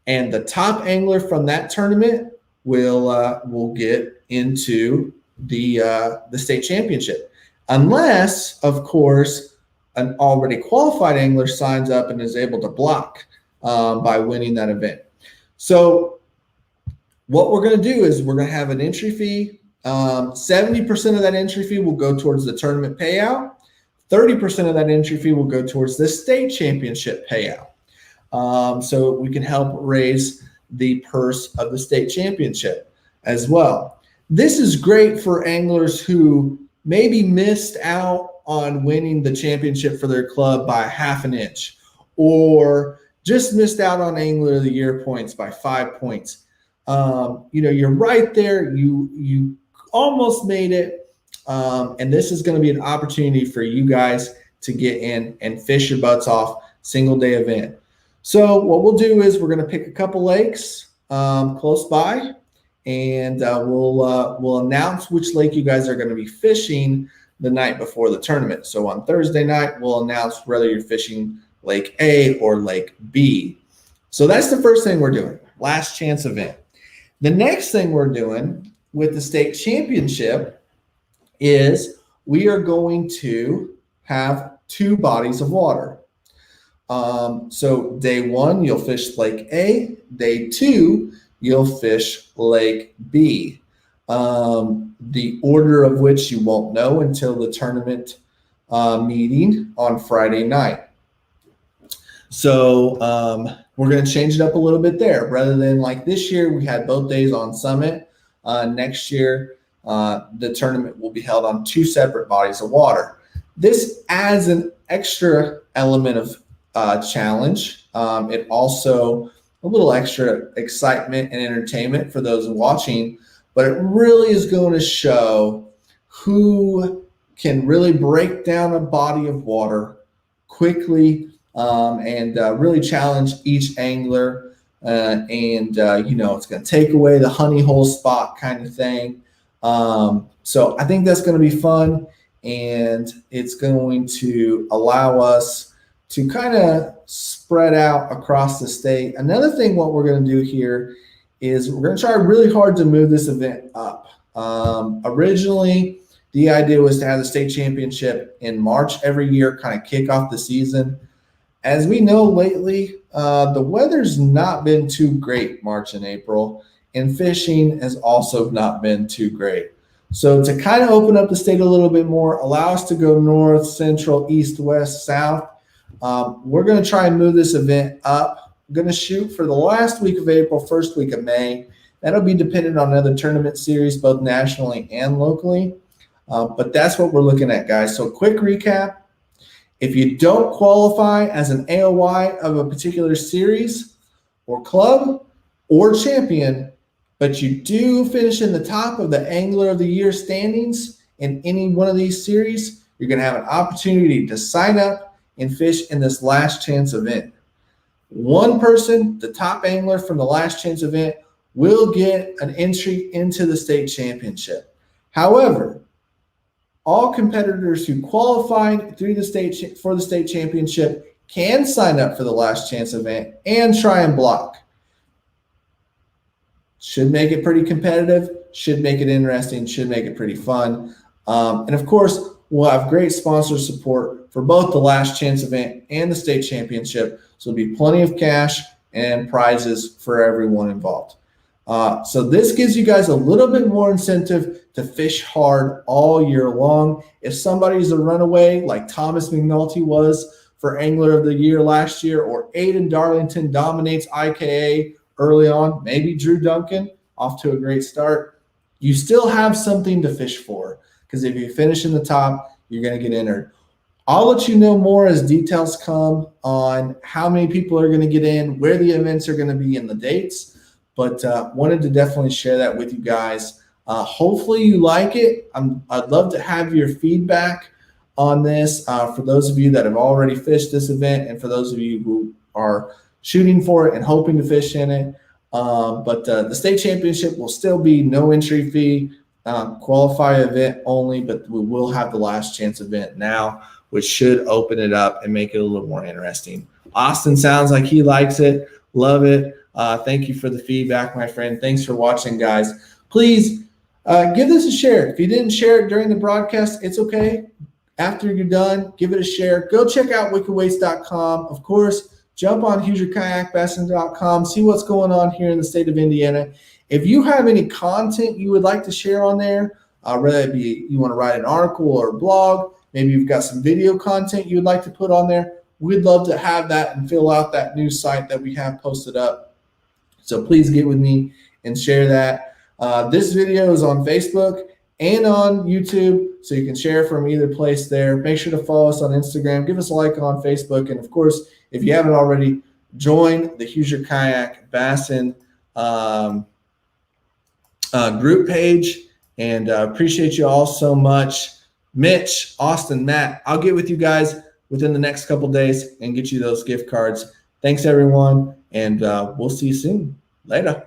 and the top angler from that tournament will get into the state championship, unless, of course, an already qualified angler signs up and is able to block by winning that event. So what we're going to do is we're going to have an entry fee. 70% of that entry fee will go towards the tournament payout. 30% of that entry fee will go towards the state championship payout. So we can help raise the purse of the state championship as well. This is great for anglers who maybe missed out on winning the championship for their club by half an inch, or just missed out on Angler of the Year points by 5 points. You're right there. You almost made it. And this is going to be an opportunity for you guys to get in and fish your butts off, single day event. So what we'll do is we're going to pick a couple lakes close by, and we'll announce which lake you guys are going to be fishing the night before the tournament. So on Thursday night, we'll announce whether you're fishing Lake A or Lake B. So that's the first thing we're doing, last chance event. The next thing we're doing with the state championship is we are going to have 2 bodies of water. So day 1, you'll fish Lake A. Day 2, you'll fish Lake B. The order of which you won't know until the tournament meeting on Friday night. So we're going to change it up a little bit there. Rather than like this year, we had both days on Summit. Next year, the tournament will be held on 2 separate bodies of water. This adds an extra element of challenge. It also a little extra excitement and entertainment for those watching, but it really is going to show who can really break down a body of water quickly and really challenge each angler. It's going to take away the honey hole spot kind of thing. So I think that's going to be fun, and it's going to allow us to kind of spread out across the state. Another thing, what we're going to do here is we're going to try really hard to move this event up. Originally, the idea was to have the state championship in March every year, kind of kick off the season. As we know lately, the weather's not been too great March and April, and fishing has also not been too great. So to kind of open up the state a little bit more, allow us to go north, central, east, west, south, we're going to try and move this event up. I'm going to shoot for the last week of April, first week of May. That'll be dependent on other tournament series, both nationally and locally. But that's what we're looking at, guys. So quick recap. If you don't qualify as an AOY of a particular series or club or champion, but you do finish in the top of the Angler of the Year standings in any one of these series, you're going to have an opportunity to sign up and fish in this last chance event. One person, the top angler from the last chance event, will get an entry into the state championship. However, all competitors who qualified through the state for the state championship can sign up for the last chance event and try and block. Should make it pretty competitive, should make it interesting, should make it pretty fun. And of course, we'll have great sponsor support for both the last chance event and the state championship. So there'll be plenty of cash and prizes for everyone involved. So this gives you guys a little bit more incentive to fish hard all year long. If somebody's a runaway like Thomas McNulty was for Angler of the Year last year, or Aiden Darlington dominates IKA early on, maybe Drew Duncan off to a great start, you still have something to fish for, because if you finish in the top, you're going to get entered. I'll let you know more as details come on how many people are going to get in, where the events are going to be, and the dates. but wanted to definitely share that with you guys. Hopefully you like it. I'd love to have your feedback on this for those of you that have already fished this event and for those of you who are shooting for it and hoping to fish in it. But the state championship will still be no entry fee, qualify event only, but we will have the last chance event now, which should open it up and make it a little more interesting. Austin sounds like he likes it. Love it. Thank you for the feedback, my friend. Thanks for watching, guys. Please give this a share. If you didn't share it during the broadcast, it's okay. After you're done, give it a share. Go check out wickedweights.com. Of course, jump on HoosierKayakBassin.com. See what's going on here in the state of Indiana. If you have any content you would like to share on there, whether it be you want to write an article or a blog, maybe you've got some video content you would like to put on there, we'd love to have that and fill out that new site that we have posted up. So please get with me and share that. This video is on Facebook and on YouTube, so you can share from either place there. Make sure to follow us on Instagram. Give us a like on Facebook. And, of course, if you haven't already, join the Hoosier Kayak Bassin group page. And appreciate you all so much. Mitch, Austin, Matt, I'll get with you guys within the next couple days and get you those gift cards. Thanks, everyone, and we'll see you soon. Later.